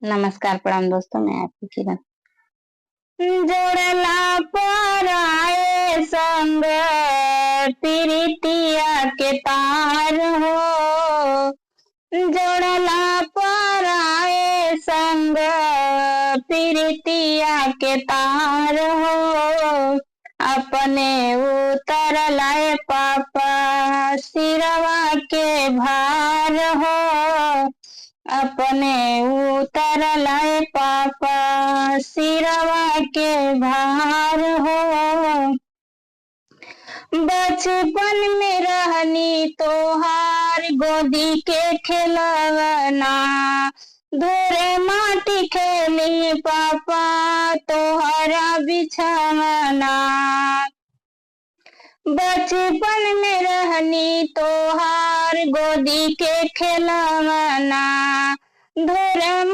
नमस्कार प्रणाम दोस्तों, मैं आपकी किरण। जोड़ला पराए संग प्रीतिया के तार हो। जोड़ला पराए संग प्रीतिया के तार हो। अपने उतर लाए पापा सिरवा के भार हो। अपने उतर लाए पापा सिरवा के भार हो। बचपन में रहनी तोहार गोदी के खिलवना। धोरे माटी खेली पापा तोहरा बिछवना। बचपन में रहनी तोहार गोदी के खिलवना। धोरे